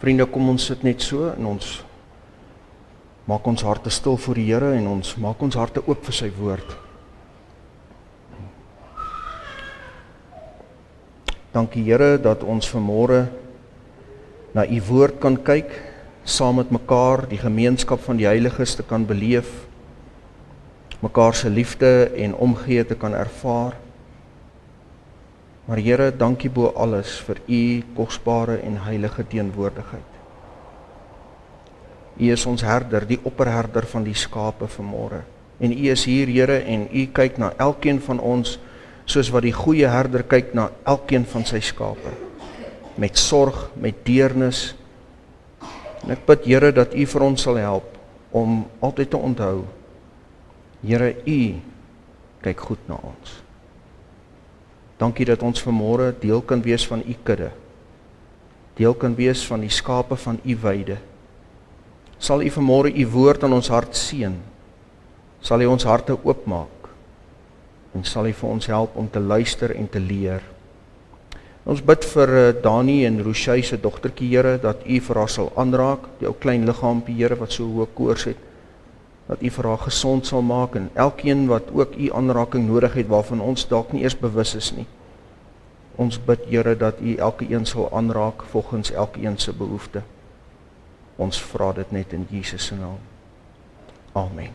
Vriende, kom ons sit net so en ons maak ons harte stil voor die Here en ons maak ons harte oop vir sy woord. Dankie Here dat ons vanmôre na u woord kan kyk, saam met mekaar die gemeenskap van die heiliges te kan beleef, mekaar se liefde en omgee te kan ervaar. Maar Here, dankie bo alles vir u kosbare en heilige teenwoordigheid. U is ons herder, die opperherder van die skape vanmôre. En u is hier, Here, en u kyk na elkeen van ons, soos wat die goeie herder kyk na elkeen van sy skape. Met sorg, met deernis. En ek bid, Here, dat u vir ons sal help om altyd te onthou, Here, u kyk goed na ons. Dankie dat ons vanmôre deel kan wees van u kudde. Deel kan wees van die skape van u weide. Sal u vanmôre u woord aan ons hart seën. Sal u ons harte oopmaak. En sal u vir ons help om te luister en te leer. Ons bid vir Dani en Rochey se dogtertjie, Here, dat u vir haar sal aanraak, die ou klein liggaampie, Here, wat so hoë koors het, dat u vir haar gesond sal maak, en elkeen wat ook u aanraking nodig het, waarvan ons dalk nie eers bewus is nie. Ons bid, Here, dat u elke een sal aanraak, volgens elke een se behoefte. Ons vra dit net in Jesus se naam. Amen.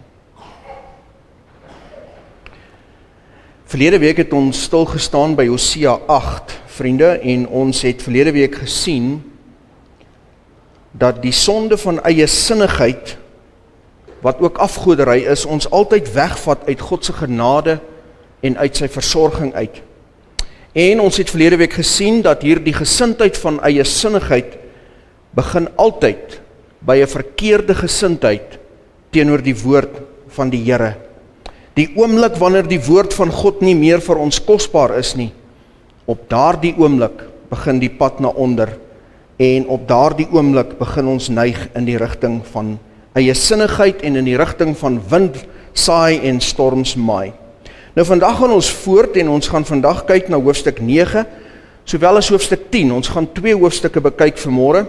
Verlede week het ons stilgestaan by Hosea 8, vriende, en ons het verlede week gesien dat die sonde van eie sinnigheid, wat ook afgoderry is, ons altyd wegvat uit God se genade en uit sy versorging uit. En ons het verlede week gesien dat hier die gesindheid van eie sinnigheid begin altyd by 'n verkeerde gesindheid teenoor die woord van die Here. Die oomblik wanneer die woord van God nie meer vir ons kosbaar is nie, op daardie oomblik begin die pad na onder, en op daardie oomblik begin ons neig in die rigting van eie sinnigheid en in die rigting van wind saai en storms maai. Nou vandag gaan ons voort en ons gaan vandag kyk na hoofstuk 9, sowel as hoofstuk 10. Ons gaan 2 hoofstukke bekyk vanmôre,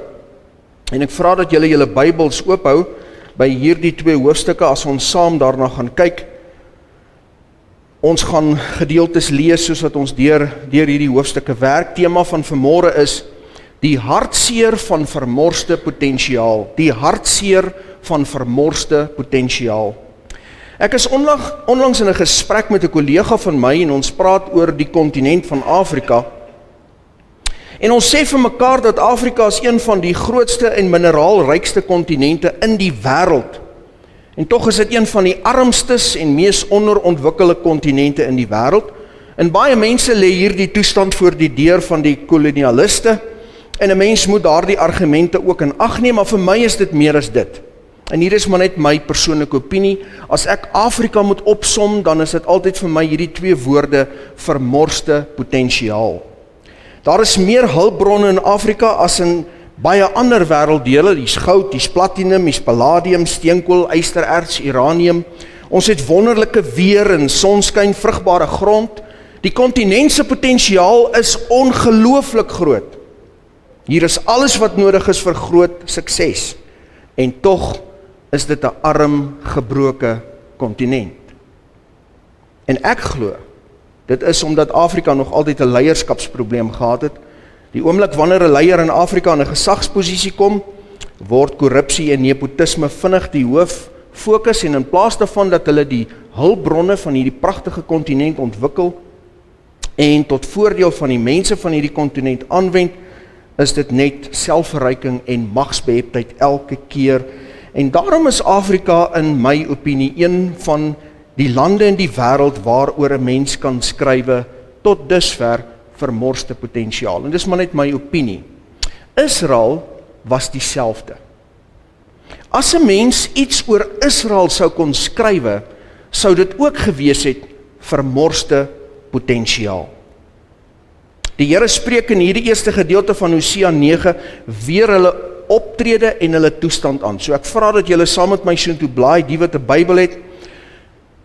en ek vra dat julle julle Bybels oophou by hierdie 2 hoofstukke as ons saam daarna gaan kyk. Ons gaan gedeeltes lees soos wat ons deur hierdie hoofstukke werk. Tema van vanmôre is die hartseer van vermorste potensiaal. Die hartseer van vermorste potensiaal. Ek is onlangs in 'n gesprek met 'n kollega van my en ons praat oor die kontinent van Afrika. En ons sê vir mekaar dat Afrika is een van die grootste en mineraalrykste kontinente in die wêreld. En tog is dit een van die armstes en mees onderontwikkelde kontinente in die wêreld. En baie mense lê hierdie toestand voor die deur van die kolonialiste. En 'n mens moet daardie argumente ook in ag neem, maar vir my is dit meer as dit. En hier is maar net my persoonlike opinie. As ek Afrika moet opsom, dan is dit altyd vir my hierdie 2 woorde: vermorste potensiaal. Daar is meer hulpbronne in Afrika as in baie ander wêrelddele. Hier's goud, hier's platinum, hier's palladium, steenkool, ystererts, uranium. Ons het wonderlike weer en sonskyn, vrugbare grond. Die kontinent se potensiaal is ongelooflik groot. Hier is alles wat nodig is vir groot sukses. En tog is dit 'n arm, gebroke kontinent. En ek glo, dit is omdat Afrika nog altyd 'n leierskapsprobleem gehad het. Die oomblik wanneer 'n leier in Afrika in 'n gesagsposisie kom, word korrupsie en nepotisme vinnig die hoof fokus, en in plaas daarvan dat hulle die hulpbronne van hierdie pragtige kontinent ontwikkel en tot voordeel van die mense van hierdie kontinent aanwend, is dit net selfverryking en magsbeheptheid elke keer. En daarom is Afrika in my opinie een van die lande in die wêreld waaroor 'n mens kan skrywe tot dusver vermorste potensiaal. En dis maar net my opinie. Israel was dieselfde. As 'n mens iets oor Israel sou kon skrywe, sou dit ook gewees het vermorste potensiaal. Die Here spreek in hierdie eerste gedeelte van Hosea 9 weer hulle optrede en hulle toestand aan. So ek vra dat julle saam met my soontoe blaai, die wat 'n Bybel het.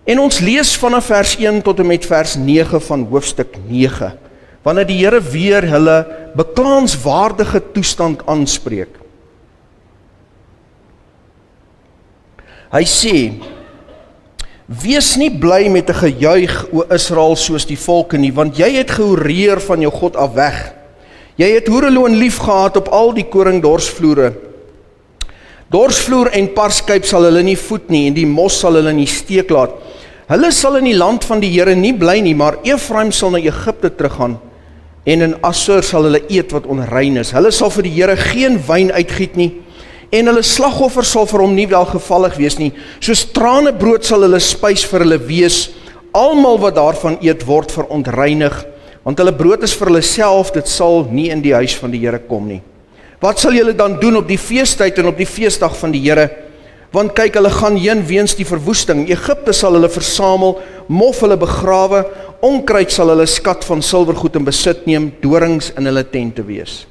En ons lees vanaf vers 1 tot en met vers 9 van hoofstuk 9. wanneer die Here weer hulle beklaanswaardige toestand aanspreek. Hy sê, wees nie bly met 'n gejuig, o Israel, soos die volke nie, want jy het gehoreer van jou God af weg. Jy het hoereloon lief gehad op al die koringdorsvloere. Dorsvloer en parskyp sal hulle nie voed nie, en die mos sal hulle nie steek laat. Hulle sal in die land van die Here nie bly nie, maar Efraim sal na Egipte teruggaan, en in Assur sal hulle eet wat onrein is. Hulle sal vir die Here geen wyn uitgiet nie, en hulle slagoffer sal vir hom nie welgevallig wees nie. Soos tranebrood sal hulle spys vir hulle wees, almal wat daarvan eet word verontreinig, want hulle brood is vir hulle self, dit sal nie in die huis van die Here kom nie. Wat sal julle dan doen op die feestyd en op die feestdag van die Here? Want kyk, hulle gaan heen weens die verwoesting. Egipte sal hulle versamel, mof hulle begrawe, onkruid sal hulle skat van silwergoed in besit neem, dorings in hulle tente wees.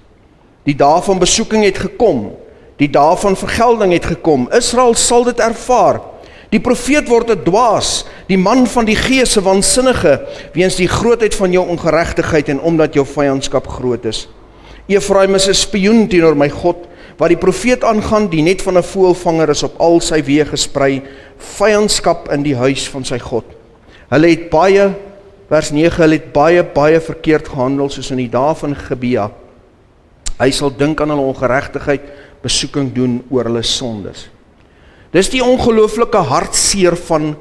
Die dae van besoeking het gekom, die dae van vergelding het gekom. Israel sal dit ervaar. Die profeet word 'n dwaas, die man van die gees 'n waansinnige, weens die grootheid van jou ongeregtigheid en omdat jou vyandskap groot is. Efraim is 'n spioen teenoor my God, wat die profeet aangaan, die net van 'n voëlvanger is op al sy weë gesprei, vyandskap in die huis van sy God. Hulle het baie, vers 9, hulle het baie verkeerd gehandel, soos in die dae van Gebea. Hy sal dink aan hulle ongeregtigheid, besoeking doen oor hulle sondes. Dis die ongelooflike hartseer van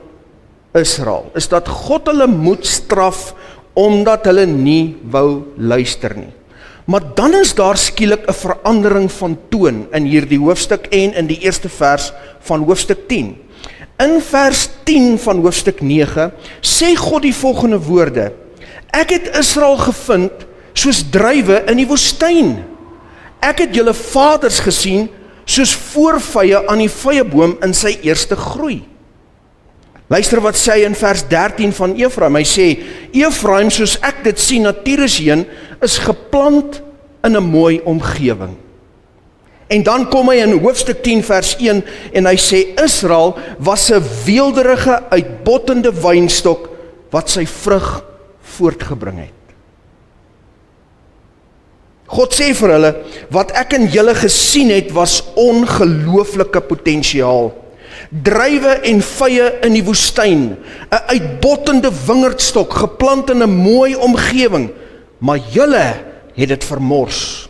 Israel, is dat God hulle moet straf, omdat hulle nie wou luister nie. Maar dan is daar skielik 'n verandering van toon in hierdie hoofstuk en in die eerste vers van hoofstuk 10. In vers 10 van hoofstuk 9 sê God die volgende woorde: Ek het Israel gevind soos druiwe in die woestyn. Ek het julle vaders gesien soos voorvye aan die vyeboom in sy eerste groei. Luister wat sê hy in vers 13 van Efraim. Hy sê, Efraim, soos ek dit sien, natuuris heen, is geplant in 'n mooi omgewing. En dan kom hy in hoofstuk 10 vers 1 en hy sê, Israel was 'n weelderige, uitbottende wynstok wat sy vrug voortgebring het. God sê vir hulle, wat ek in julle gesien het, was ongelooflike potensiaal. Druiwe en vye in die woestyn, 'n uitbottende wingerdstok, geplant in 'n mooi omgewing, maar julle het dit vermors.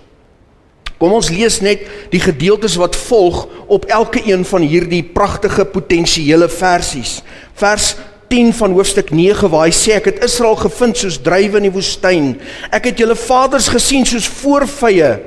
Kom ons lees net die gedeeltes wat volg op elke een van hierdie pragtige potensiële versies. Vers 10 van hoofstuk 9 waar hy sê, ek het Israel gevind soos druiwe in die woestyn. Ek het julle vaders gesien soos voorvye.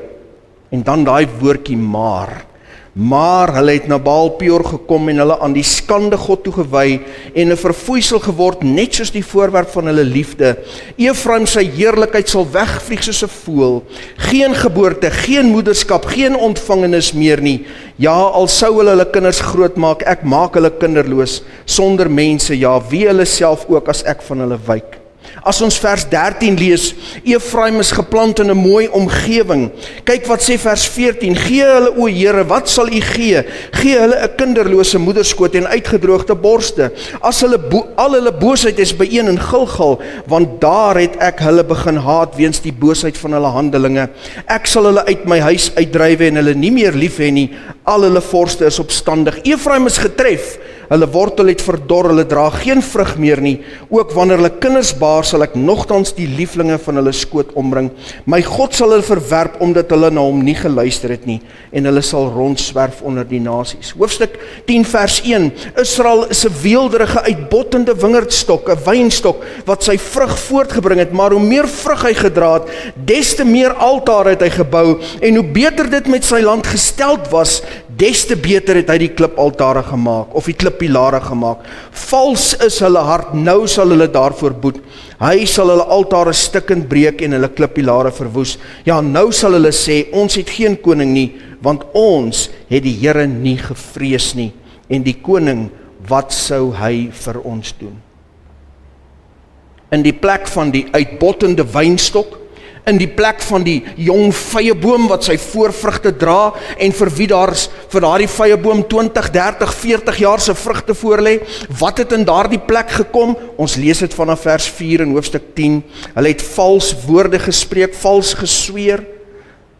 En dan daai woordjie maar hulle het na Baal Peor gekom en hulle aan die skande God toegewy en 'n verfoeisel geword, net soos die voorwerp van hulle liefde. Efraim sy heerlikheid sal wegvlieg soos 'n voël. Geen geboorte, geen moederskap, geen ontvangenis meer nie. Ja, al sou hulle kinders grootmaak, ek maak hulle kinderloos, sonder mense, ja, wie hulle self ook as ek van hulle wyk. As ons vers 13 lees, Efraim is geplant in 'n mooi omgewing. Kyk wat sê vers 14, gee hulle o Here, wat sal u gee? Gee hulle 'n kinderlose moederskoot en uitgedroogde borste. As hulle al hulle boosheid is byeen in Gilgal, want daar het ek hulle begin haat weens die boosheid van hulle handelinge. Ek sal hulle uit my huis uitdrywe en hulle nie meer lief hê nie. Al hulle vorste is opstandig. Efraim is getref. Hulle wortel het verdor, hulle dra geen vrug meer nie. Ook wanneer hulle kinders baar, sal ek nogtans die lieflinge van hulle skoot ombring. My God sal hulle verwerp, omdat hulle na hom nie geluister het nie, en hulle sal rondswerf onder die nasies. Hoofstuk 10 vers 1, Israel is 'n weelderige, uitbottende wingerdstok, 'n wynstok, wat sy vrug voortgebring het, maar hoe meer vrug hy gedra het, des te meer altare het hy gebou, en hoe beter dit met sy land gesteld was, des te beter het hy die klipaltare gemaak, of die klippilare gemaak. Vals is hulle hart, nou sal hulle daarvoor boet. Hy sal hulle altare stikkend breek en hulle klippilare verwoes. Ja, nou sal hulle sê, ons het geen koning nie, want ons het die Here nie gevrees nie. En die koning, wat sou hy vir ons doen? In die plek van die uitbottende wynstok, in die plek van die jong vyeboom wat sy voorvrugte dra en vir wie vir daardie vyeboom 20, 30, 40 jaar se vrugte voorlê, wat het in daardie plek gekom? Ons lees dit vanaf vers 4 in hoofstuk 10. Hulle het vals woorde gespreek, vals gesweer,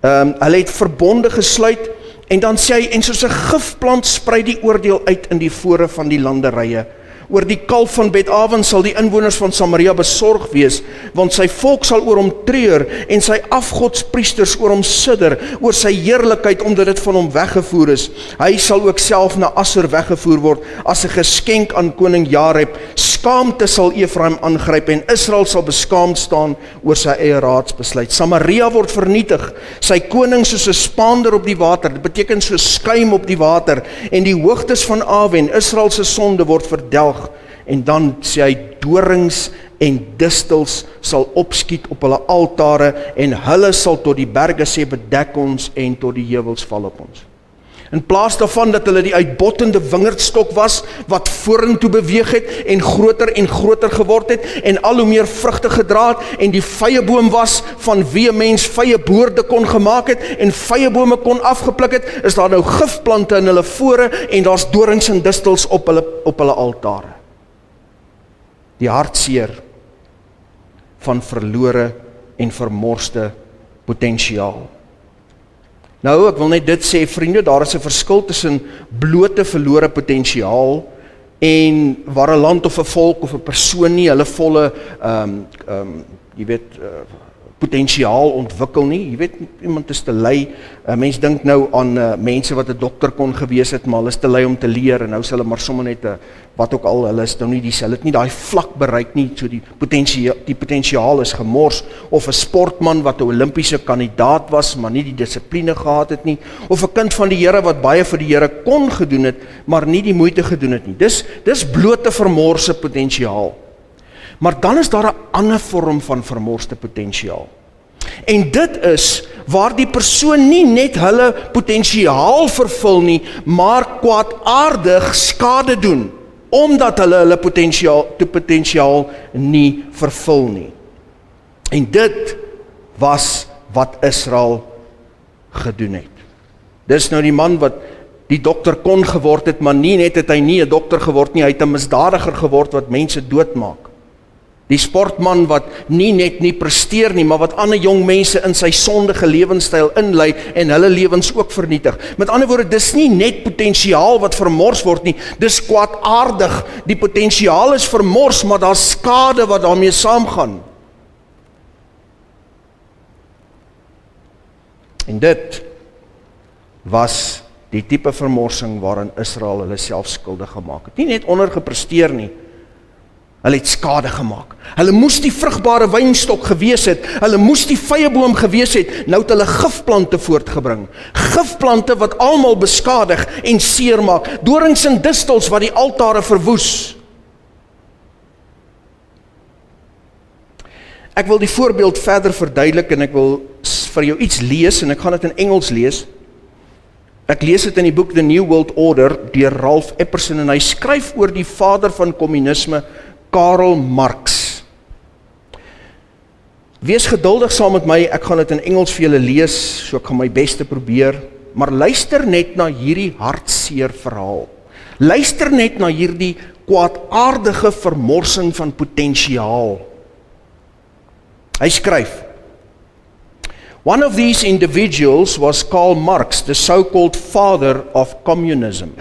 hulle het verbonde gesluit En dan sê hy, en soos 'n gifplant sprei die oordeel uit in die fore van die landerye. Oor die kalf van Bet-Aven sal die inwoners van Samaria besorg wees, want sy volk sal oor hom treur, en sy afgodspriesters oor hom sidder, oor sy heerlikheid, omdat dit van hom weggevoer is. Hy sal ook self na Assur weggevoer word, as 'n geskenk aan koning Jareb. Skaamte sal Efraim aangryp, en Israel sal beskaamd staan oor sy eie raadsbesluit. Samaria word vernietig, sy koning soos 'n spaander op die water, dit beteken soos skuim op die water, en die hoogtes van Aven, Israel se sonde word verdelg. En dan sê hy, dorings en distels sal opskiet op hulle altare, en hulle sal tot die berge sê, bedek ons, en tot die heuwels val op ons. In plaas daarvan dat hulle die uitbottende wingerdstok was, wat vorentoe beweeg het, en groter geword het, en al hoe meer vrugte gedra het, en die vyeboom was, van wie 'n mens vyeboorde kon gemaak het, en vyebome kon afgepluk het, is daar nou gifplante in hulle fore, en daar's dorings en distels op hulle altare. Die hartseer van verlore en vermorste potensiaal. Nou, ek wil net dit sê, vriende, daar is 'n verskil tussen blote verlore potensiaal en waar 'n land of 'n volk of 'n persoon nie hulle volle potensiaal ontwikkel nie. Jy weet, iemand is te lui. Mens dink nou aan mense wat 'n dokter kon gewees het, maar hulle is te lui om te leer, en nou is hulle maar sommer net wat ook al, hulle is nou nie hulle het nie daai vlak bereik nie, so die potensiaal is gemors. Of 'n sportman wat 'n Olimpiese kandidaat was, maar nie die dissipline gehad het nie, of 'n kind van die Here wat baie vir die Here kon gedoen het, maar nie die moeite gedoen het nie. Dis blote vermorse potensiaal. Maar dan is daar 'n ander vorm van vermorste potensiaal. En dit is waar die persoon nie net hulle potensiaal vervul nie, maar kwaadaardig skade doen, omdat hulle potensiaal nie vervul nie. En dit was wat Israel gedoen het. Dis nou die man wat die dokter kon geword het, maar nie net het hy nie 'n dokter geword nie, hy het 'n misdadiger geword wat mense doodmaak. Die sportman wat nie net nie presteer nie, maar wat ander jong mense in sy sondige lewenstyl inlei en hulle lewens ook vernietig. Met ander woorde, dis nie net potensiaal wat vermors word nie, dis kwaadaardig. Die potensiaal is vermors, maar daar's skade wat daarmee saamgaan. En dit was die tipe vermorsing waarin Israel hulle self skuldig gemaak het. Nie net ondergepresteer nie, hulle het skade gemaak. Hulle moes die vrugbare wynstok gewees het, hulle moes die vyeboom gewees het, nou het hulle gifplante voortgebring. Gifplante wat almal beskadig en seermaak, dorings en distels wat die altare verwoes. Ek wil die voorbeeld verder verduidelik en ek wil vir jou iets lees en ek gaan dit in Engels lees. Ek lees dit in die boek The New World Order deur Ralph Epperson en hy skryf oor die vader van kommunisme, Karl Marx. Wees geduldig saam met my, ek gaan dit in Engels vir julle lees, so ek gaan my beste probeer, maar luister net na hierdie hartseer verhaal. Luister net na hierdie kwaadaardige vermorsing van potensiaal. Hy skryf, one of these individuals was Karl Marx, the so-called father of communism.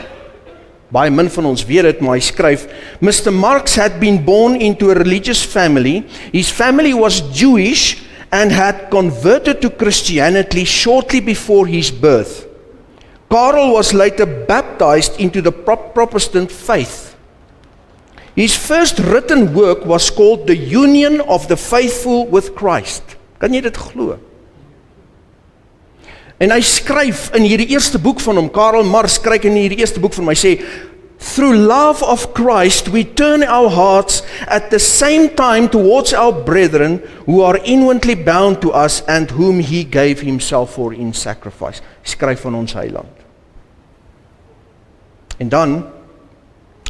Baie min van ons weet dit, maar hy skryf, Mr. Marx had been born into a religious family. His family was Jewish and had converted to Christianity shortly before his birth. Karl was later baptized into the Protestant faith. His first written work was called The Union of the Faithful with Christ. Kan jy dit glo? En hy skryf in hierdie eerste boek van hom, Karl Marx skryf in hierdie eerste boek van my, sê, through love of Christ we turn our hearts at the same time towards our brethren who are inwardly bound to us and whom he gave himself for in sacrifice. Skryf van ons heiland. En dan,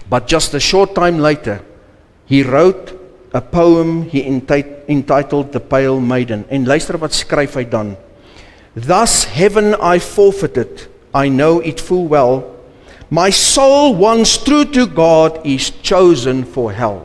but just a short time later, he wrote a poem he entitled The Pale Maiden. En luister wat skryf hy dan. Thus heaven I forfeited, I know it full well. My soul once true to God is chosen for hell.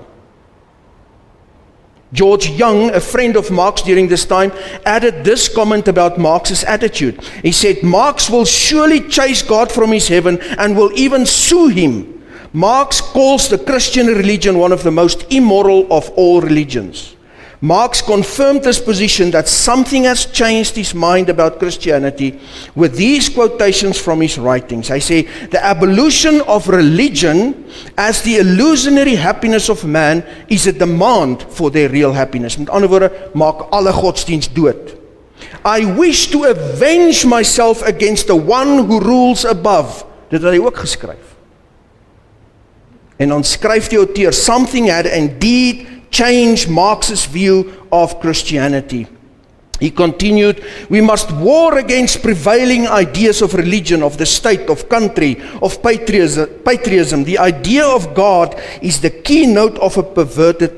George Young, a friend of Marx during this time, added this comment about Marx's attitude. He said, Marx will surely chase God from his heaven and will even sue him. Marx calls the Christian religion one of the most immoral of all religions. Marx confirmed this position that something has changed his mind about Christianity with these quotations from his writings. I say, the abolition of religion as the illusionary happiness of man is a demand for their real happiness. Met ander woorde, maak alle godsdienst dood. I wish to avenge myself against the one who rules above. Dit het hy ook geskryf. En dan skryf die auteur, something had indeed change Marx's view of Christianity. He continued, we must war against prevailing ideas of religion, of the state, of country, of patriotism. The idea of God is the keynote of a perverted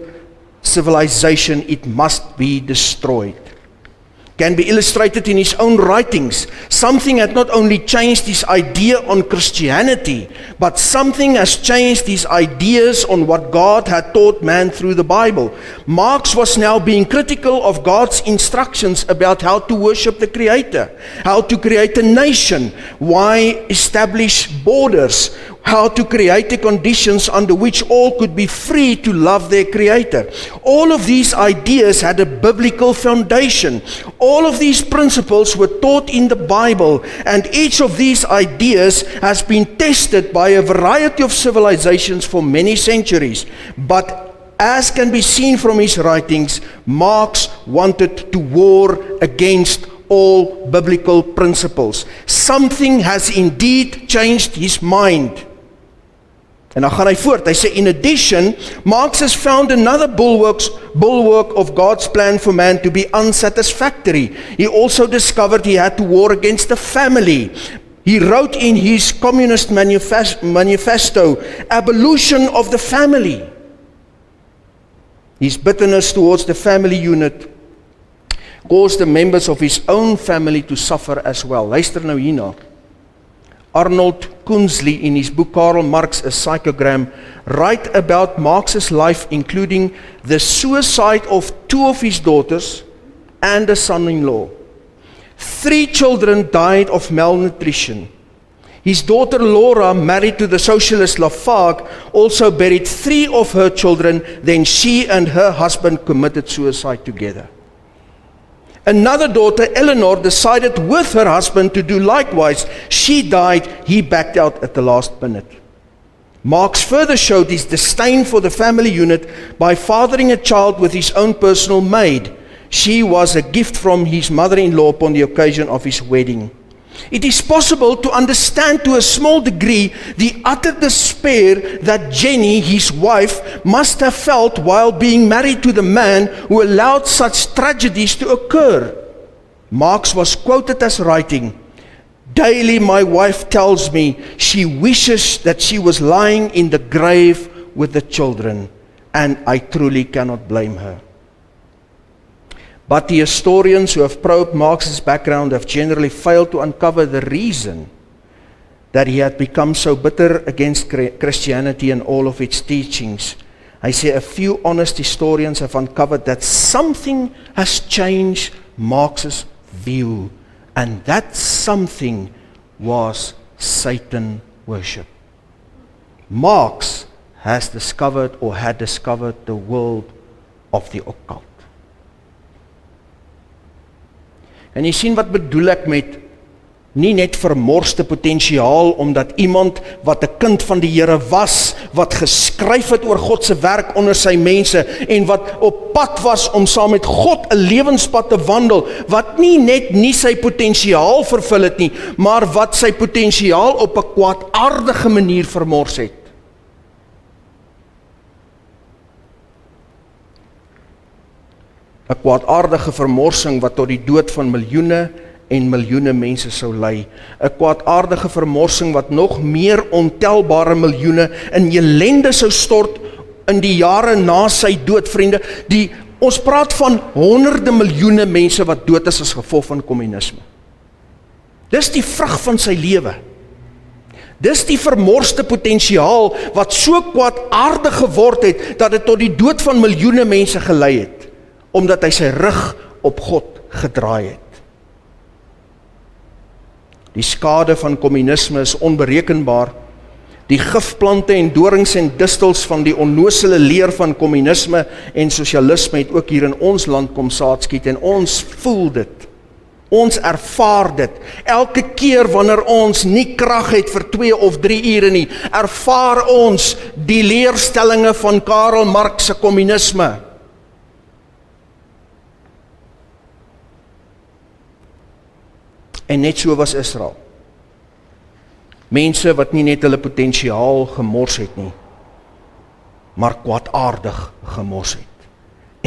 civilization. It must be destroyed. Can be illustrated in his own writings. Something had not only changed his idea on Christianity, but something has changed his ideas on what God had taught man through the Bible. Marx was now being critical of God's instructions about how to worship the Creator, how to create a nation, why establish borders, how to create the conditions under which all could be free to love their Creator. All of these ideas had a biblical foundation. All of these principles were taught in the Bible, and each of these ideas has been tested by a variety of civilizations for many centuries. But as can be seen from his writings, Marx wanted to war against all biblical principles. Something has indeed changed his mind. En dan gaan hy voort, hy sê, in addition, Marx has found another bulwark of God's plan for man to be unsatisfactory. He also discovered he had to war against the family. He wrote in his Communist Manifesto, abolition of the family. His bitterness towards the family unit caused the members of his own family to suffer as well. Luister nou hierna. Arnold Kunzli, in his book Karl Marx, A Psychogram, write about Marx's life, including the suicide of 2 of his daughters and a son-in-law. 3 children died of malnutrition. His daughter Laura, married to the socialist Lafargue, also buried 3 of her children, then she and her husband committed suicide together. Another daughter, Eleanor, decided with her husband to do likewise. She died, he backed out at the last minute. Marx further showed his disdain for the family unit by fathering a child with his own personal maid. She was a gift from his mother-in-law upon the occasion of his wedding. It is possible to understand to a small degree the utter despair that Jenny, his wife, must have felt while being married to the man who allowed such tragedies to occur. Marx was quoted as writing, daily my wife tells me she wishes that she was lying in the grave with the children, and I truly cannot blame her. But the historians who have probed Marx's background have generally failed to uncover the reason that he had become so bitter against Christianity and all of its teachings. I say a few honest historians have uncovered that something has changed Marx's view, and that something was Satan worship. Marx has discovered or had discovered the world of the occult. En jy sien wat bedoel ek met nie net vermorste potensiaal, omdat iemand wat 'n kind van die Here was, wat geskryf het oor God se werk onder sy mense, en wat op pad was om saam met God 'n lewenspad te wandel, wat nie net nie sy potensiaal vervul het nie, maar wat sy potensiaal op 'n kwaadaardige manier vermors het. Een kwaadaardige vermorsing wat tot die dood van miljoene en miljoene mense sou lei. Een kwaadaardige vermorsing wat nog meer ontelbare miljoene in ellende sou stort in die jare na sy dood, vriende. Ons praat van honderde miljoene mense wat dood is as gevolg van kommunisme. Dis die vrug van sy lewe. Dis die vermorste potensiaal wat so kwaadaardig geword het, dat dit tot die dood van miljoene mense gelei het. omdat hy sy rug op God gedraai het. Die skade van kommunisme is onberekenbaar. Die gifplante en dorings en distels van die onnosele leer van kommunisme en sosialisme het ook hier in ons land kom saadskiet en ons voel dit. Ons ervaar dit. Elke keer wanneer ons nie krag het vir 2 of 3 ure nie, ervaar ons die leerstellinge van Karl Marx se kommunisme. En net so was Israel. Mense wat nie net hulle potensiaal gemors het nie, maar kwaadaardig gemors het.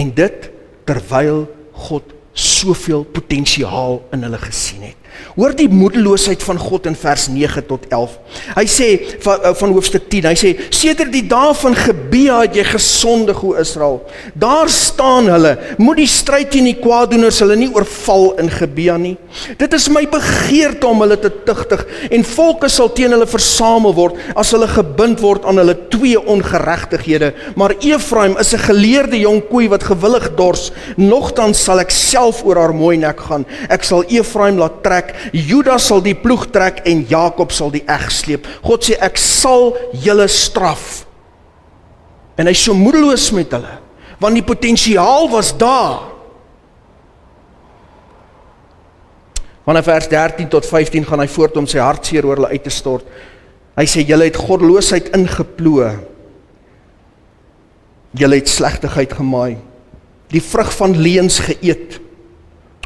En dit terwyl God soveel potensiaal in hulle gesien het. Hoor die moedeloosheid van God in vers 9 tot 11. Hy sê, van hoofstuk 10, hy sê, sedert die dae van Gebea het jy gesondig, o Israel. Daar staan hulle, moet die stryd teen die kwaaddoeners hulle nie oorval in Gebea nie. Dit is my begeerte om hulle te tugtig, en volke sal teen hulle versamel word, as hulle gebind word aan hulle 2 ongeregtighede. Maar Efraim is 'n geleerde jong koei wat gewillig dors, nogtans sal ek self oor haar mooi nek gaan. Ek sal Efraim laat trek, Juda sal die ploeg trek en Jakob sal die eg sleep. God sê, ek sal julle straf. En hy is so moedeloos met hulle, want die potensiaal was daar. Vanaf vers 13 tot 15 gaan hy voort om sy hartseer oor hulle uit te stort. Hy sê, julle het goddeloosheid ingeploe. Julle het slegtigheid gemaai. Die vrug van leuns geëet,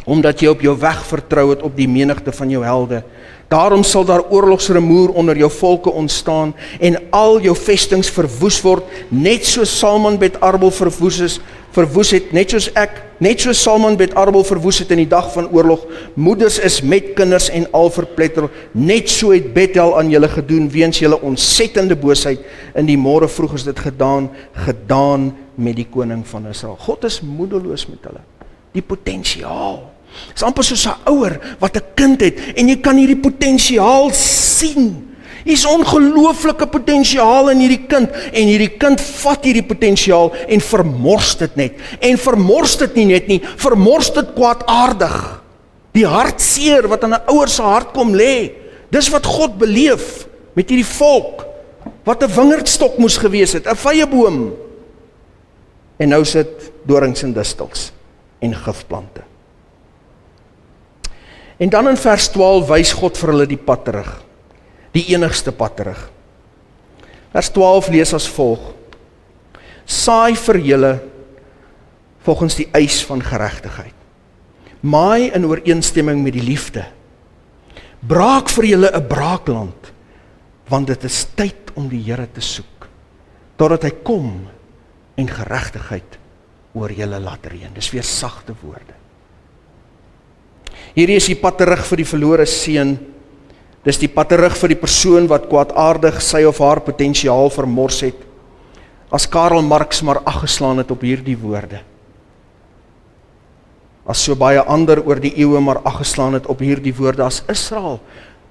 omdat jy op jou weg vertrou het op die menigte van jou helde. Daarom sal daar oorlogsrumoer onder jou volke ontstaan, en al jou vestings verwoes word, net soos Salman Bet Arbel verwoes het, net soos Salman Bet Arbel verwoes het in die dag van oorlog. Moeders is met kinders en al verpletter, net so het Bethel aan julle gedoen, weens julle ontsettende boosheid. In die môre vroeg is dit gedaan met die koning van Israel. God is moedeloos met hulle. Die potensiaal. Het is amper soos 'n ouer wat 'n kind het, en jy kan hierdie potensiaal sien. Hier is ongelooflike potensiaal in hierdie kind, en hierdie kind vat hierdie potensiaal en vermors dit net. En vermors dit nie net nie, vermors dit kwaadaardig. Die hartseer wat aan 'n ouer se hart kom lê, dis wat God beleef met hierdie volk, wat 'n wingerdstok moes gewees het, 'n vyeboom. En nou sit dorings en distels en gifplante. En dan in vers 12 wys God vir hulle die pad terug, die enigste pad terug. Vers 12 lees as volg: saai vir julle volgens die eis van geregtigheid, maai in ooreenstemming met die liefde, braak vir julle 'n braakland, want dit is tyd om die Here te soek, totdat hy kom en geregtigheid oor julle laat reën. Dis weer sagte woorde. Hierdie is die pad terug vir die verlore seun. Dis die pad terug vir die persoon wat kwaadaardig sy of haar potensiaal vermors het. As Karl Marx maar ag geslaan het op hierdie woorde. As so baie ander oor die eeue maar ag geslaan het op hierdie woorde. As Israel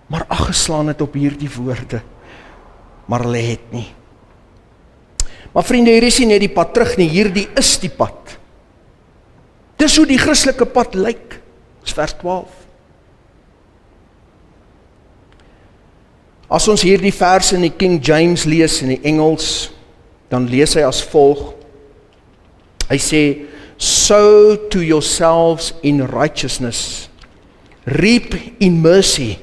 maar ag geslaan het op hierdie woorde. Maar hulle het nie. Maar vriende, hier is nie net die pad terug nie, hierdie is die pad. Dis hoe die Christelike pad lyk. Dis vers 12. As ons hierdie vers in die King James lees in die Engels, dan lees hy as volg. Hy sê, sow to yourselves in righteousness, reap in mercy,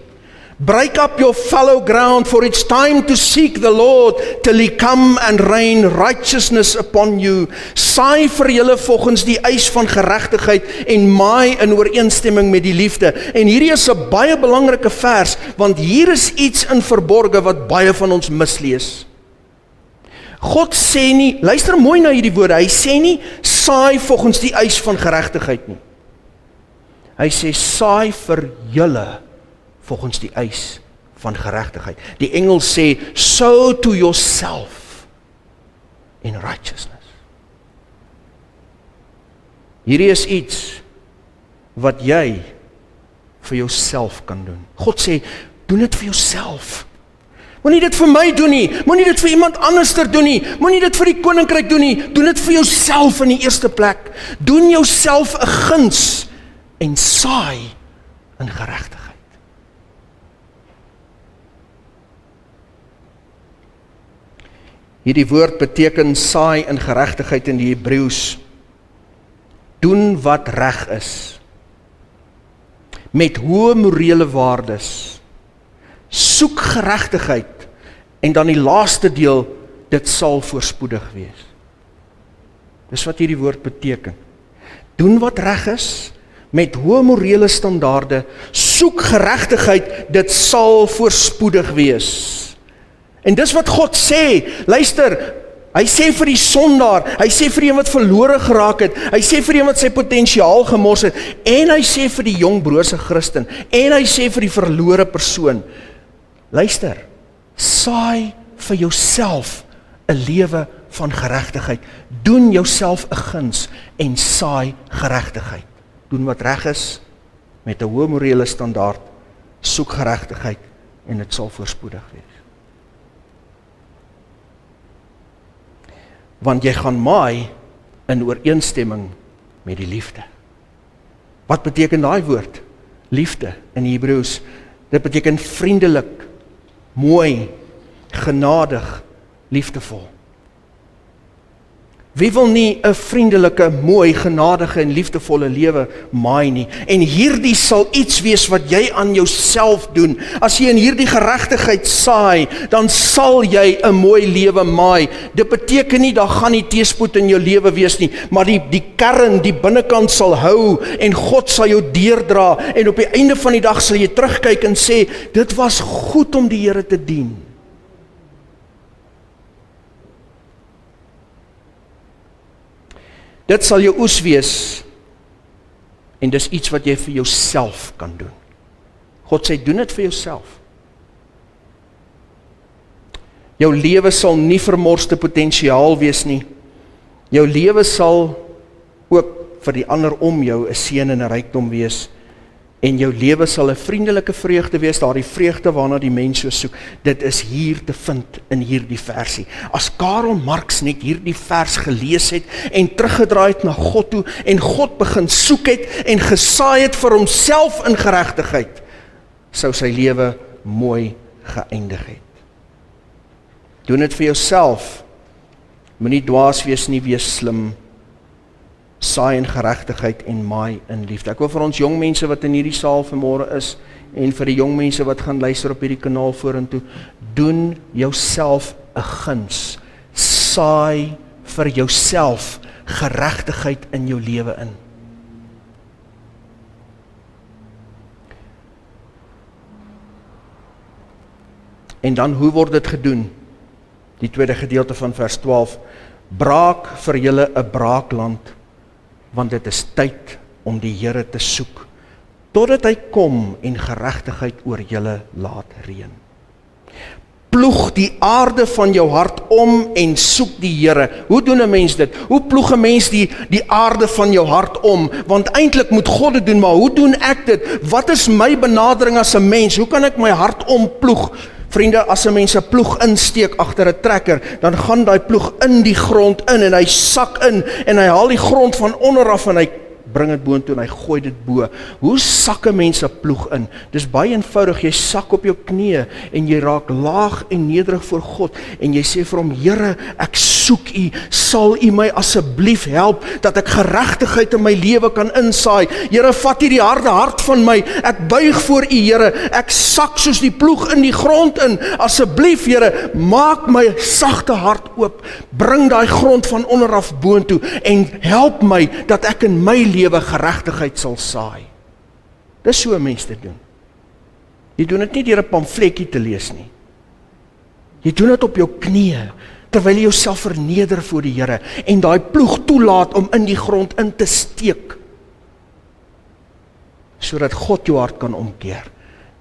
break up your fallow ground, for it's time to seek the Lord, till he come and rain righteousness upon you. Saai vir julle volgens die eis van geregtigheid, en maai in ooreenstemming met die liefde. En hierdie is 'n baie belangrike vers, want hier is iets in verborge wat baie van ons mislees. God sê nie, luister mooi na hierdie woorde, hy sê nie, saai volgens die eis van geregtigheid nie. Hy sê, saai vir julle volgens die eis van geregtigheid. Die Engels sê, sow to yourself in righteousness. Hierdie is iets wat jy vir jouself kan doen. God sê, doen dit vir jouself. Moenie dit vir my doen nie, moenie dit vir iemand anderster doen nie, moenie dit vir die koninkryk doen nie, doen dit vir jouself in die eerste plek. Doen jouself 'n guns en saai in geregtigheid. Hierdie woord beteken saai in geregtigheid in die Hebreëus. Doen wat reg is. Met hoë morele waardes. Soek geregtigheid. En dan die laaste deel, dit sal voorspoedig wees. Dis wat hierdie woord beteken. Doen wat reg is, met hoë morele standaarde, soek geregtigheid, dit sal voorspoedig wees. En dis wat God sê, luister, hy sê vir die sondaar, hy sê vir die een wat verlore geraak het, hy sê vir die een wat sy potensiaal gemors het, en hy sê vir die jong brose Christen, en hy sê vir die verlore persoon, luister, saai vir jouself 'n lewe van geregtigheid, doen jouself 'n guns en saai geregtigheid, doen wat reg is, met 'n hoë morele standaard, soek geregtigheid, en dit sal voorspoedig wees. Want jy gaan maai in ooreenstemming met die liefde. Wat beteken daai woord? Liefde in Hebreëus. Dit beteken vriendelik, mooi, genadig, liefdevol. Wie wil nie 'n vriendelike, mooi, genadige en liefdevolle lewe maai nie? En hierdie sal iets wees wat jy aan jouself doen. As jy in hierdie geregtigheid saai, dan sal jy 'n mooi lewe maai. Dit beteken nie daar gaan nie teëspoed in jou lewe wees nie, maar die kern, die binnekant sal hou en God sal jou deurdra en op die einde van die dag sal jy terugkyk en sê, dit was goed om die Here te dien. Dit sal jou oes wees, en dis iets wat jy vir jouself kan doen. God sê, doen dit vir jouself. Jou lewe sal nie vermorste potensiaal wees nie. Jou lewe sal ook vir die ander om jou 'n seën en 'n rykdom wees. En jou lewe sal 'n vriendelike vreugde wees, daardie vreugde waarna die mens so soek. Dit is hier te vind in hierdie versie. As Karl Marx net hierdie vers gelees het en teruggedraai het na God toe en God begin soek het en gesaai het vir homself in geregtigheid, sou sy lewe mooi geëindig het. Doen dit vir jouself. Moenie dwaas wees nie, wees slim. Saai in geregtigheid en maai in liefde. Ek wil vir ons jong mense wat in hierdie saal vanmôre is, en vir die jong mense wat gaan luister op hierdie kanaal vorentoe, doen jouself 'n guns. Saai vir jouself geregtigheid in jou lewe in. En dan, hoe word dit gedoen? Die tweede gedeelte van vers 12. Braak vir julle 'n braakland, want dit is tyd om die Here te soek, totdat hy kom en geregtigheid oor julle laat reën. Ploeg die aarde van jou hart om en soek die Here. Hoe doen 'n mens dit? Hoe ploeg 'n mens die aarde van jou hart om? Want eintlik moet God dit doen, maar hoe doen ek dit? Wat is my benadering as 'n mens? Hoe kan ek my hart omploeg? Vriende, as 'n mens 'n ploeg insteek agter 'n trekker, dan gaan daai ploeg in die grond in en hy sak in en hy haal die grond van onder af en hy bring dit boontoe en hy gooi dit bo. Hoe sak 'n mens 'n ploeg in? Dis baie eenvoudig, jy sak op jou knieë en jy raak laag en nederig voor God en jy sê vir hom, Here, ek soek U, sal U my asseblief help dat ek geregtigheid in my lewe kan insaai. Here, vat hierdie harde hart van my, ek buig voor U, Here, ek sak soos die ploeg in die grond in. Asseblief, Here, maak my sagte hart oop, bring daai grond van onder af boontoe en help my dat ek in my lewe geregtigheid sal saai. Dis so 'n mens dit doen. Jy doen dit nie deur 'n pamfletjie te lees nie. Jy doen dit op jou knieë, terwyl jy jouself verneder voor die Here en daai ploeg toelaat om in die grond in te steek, sodat God jou hart kan omkeer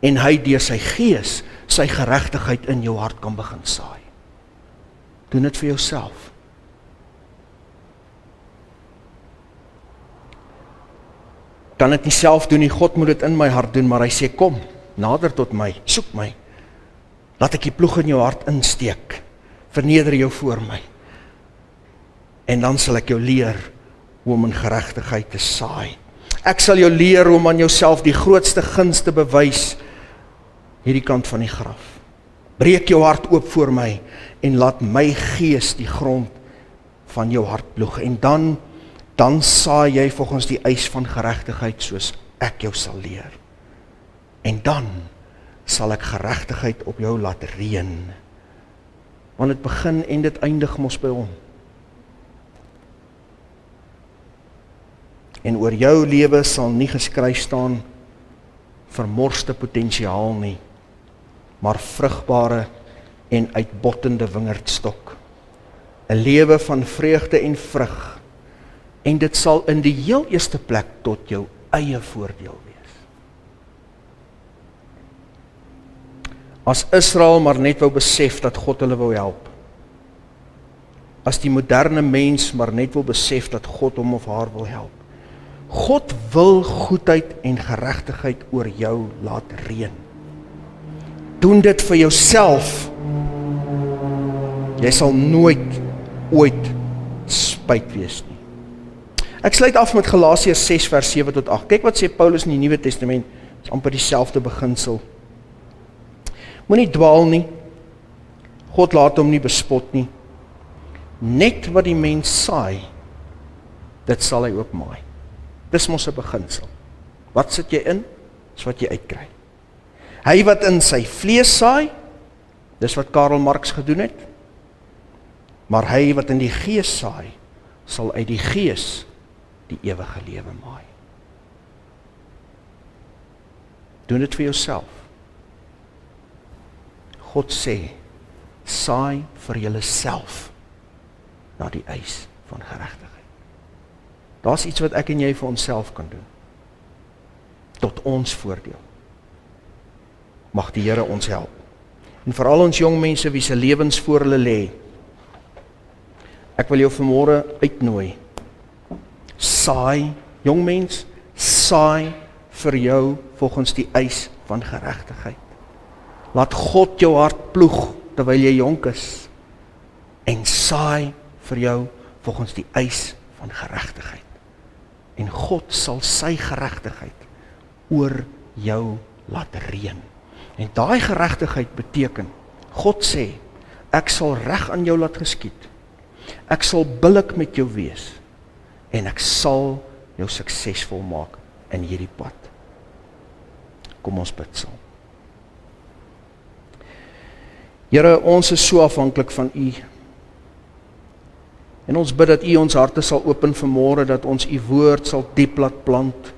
en hy deur sy gees sy geregtigheid in jou hart kan begin saai. Doen dit vir jouself. Kan dit nie self doen nie, God moet dit in my hart doen, maar hy sê, kom, nader tot my, soek my. Laat ek die ploeg in jou hart insteek. Verneder jou voor my. En dan sal ek jou leer hoe om in geregtigheid te saai. Ek sal jou leer hoe om aan jouself die grootste guns te bewys hierdie kant van die graf. Breek jou hart oop voor my en laat my gees die grond van jou hart ploeg. En dan saai jy volgens die eis van geregtigheid soos ek jou sal leer. En dan sal ek geregtigheid op jou laat reën. Want dit begin en dit eindig mos by hom. En oor jou lewe sal nie geskryf staan vermorste potensiaal nie, maar vrugbare en uitbottende wingerdstok. 'n Lewe van vreugde en vrug. En dit sal in die heel eerste plek tot jou eie voordeel wees. As Israel maar net wou besef dat God hulle wou help. As die moderne mens maar net wil besef dat God hom of haar wil help. God wil goedheid en geregtigheid oor jou laat reën. Doen dit vir jouself. Jy sal nooit ooit spyt wees nie. Ek sluit af met Galasiërs 6 vers 7 tot 8. Kyk wat sê Paulus in die Nuwe Testament. Dit is amper dieselfde beginsel. Moenie dwaal nie. God laat hom nie bespot nie. Net wat die mens saai, dit sal hy ook maai. Dis mos 'n beginsel. Wat sit jy in, is wat jy uitkry. Hy wat in sy vlees saai, dis wat Karl Marx gedoen het. Maar hy wat in die gees saai, sal uit die gees die ewige lewe maai. Doen dit vir jouself. God sê, saai vir julleself na die eis van geregtigheid. Daar's iets wat ek en jy vir onsself kan doen. Tot ons voordeel. Mag die Here ons help. En veral ons jong mense wie se lewens voor hulle lê. Ek wil jou vanmôre uitnooi. Saai, jong mens, saai vir jou volgens die eis van geregtigheid. Laat God jou hart ploeg terwyl jy jonk is. En saai vir jou volgens die eis van geregtigheid. En God sal sy geregtigheid oor jou laat reën. En daai geregtigheid beteken, God sê, ek sal reg aan jou laat geskied. Ek sal billik met jou wees. En ek sal jou suksesvol maak in hierdie pad. Kom ons bid saam. Here, ons is so afhanklik van U. En ons bid dat U ons harte sal open vanmôre, dat ons U woord sal diep laat plant.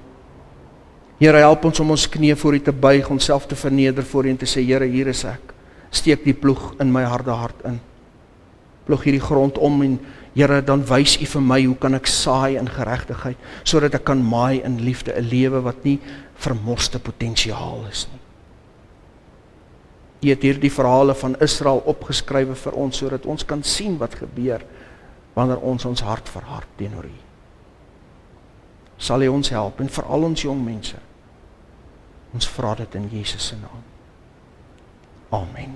Here, help ons om ons knieë voor U te buig, onsself te verneder voor U en te sê, Here, hier is ek. Steek die ploeg in my harde hart in. Ploeg hierdie grond om en Here, dan wys U vir my, hoe kan ek saai in geregtigheid, sodat ek kan maai in liefde, 'n lewe wat nie vermorste potensiaal is nie. U het hierdie verhale van Israel opgeskrywe vir ons, sodat ons kan sien wat gebeur, wanneer ons hart verhard teenoor U. Sal U ons help, en veral ons jong mense. Ons vra dit in Jesus se naam. Amen.